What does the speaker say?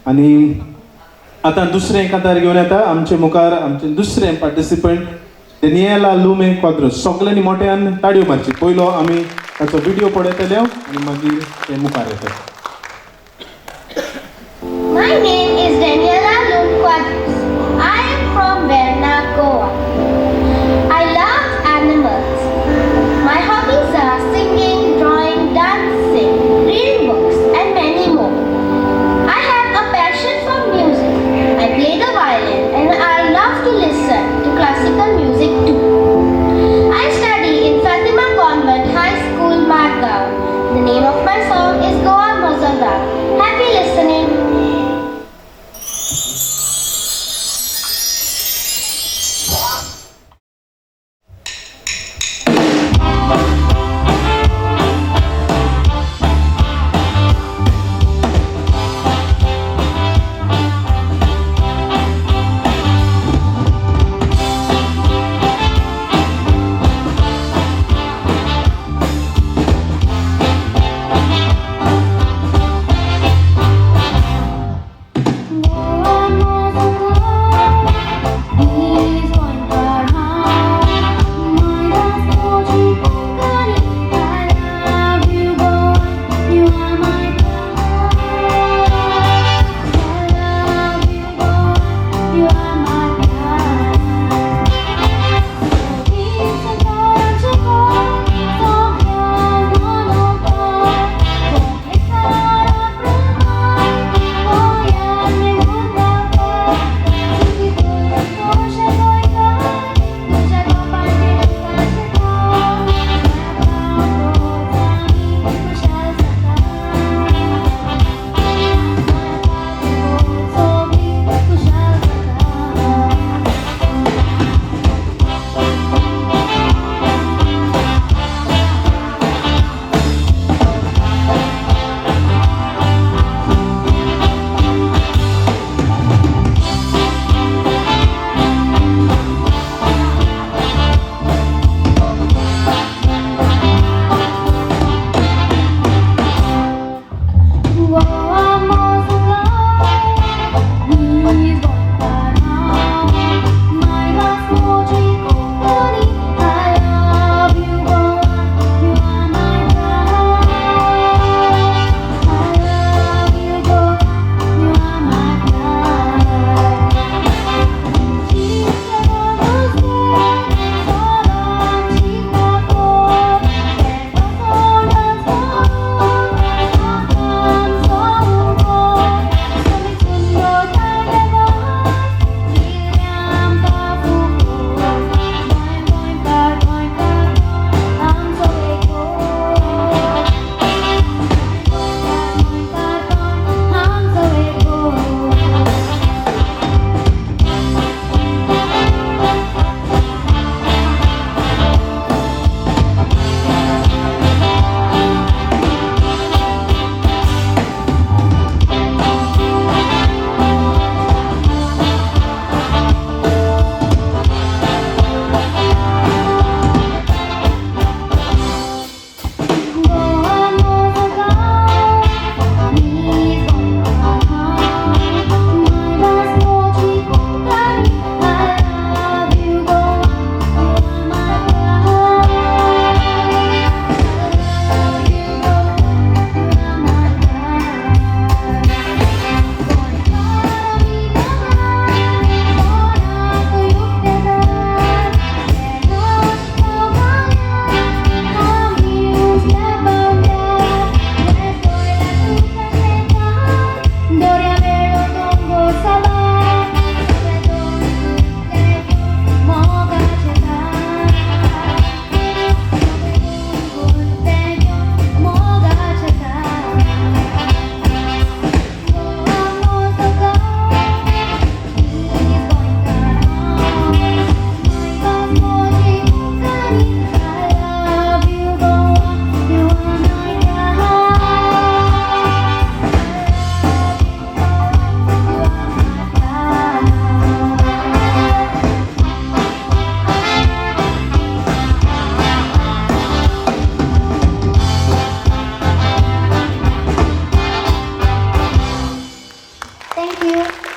आणि आता दुसरें कांतार घेवन येता आमचे मुखार आमचे दुसरें पार्टिसिपंट डेनियला लुमे क्वाद्रोस. सगळ्यांनी मोठ्यान ताळयो मारची. पयलो आमी ताचो व्हिडिओ पळयतले आनी मागीर ते मुखार येतले. My name is Daniela Quadros. I am from Verna, Goa. I love animals. My hobbies are singing, drawing, dancing, reading books, and many more. I have a passion for music. I play the violin and I love to listen to classical music too. I study in Fatima Convent High School, Margao. The name of my song is Goa Thank you.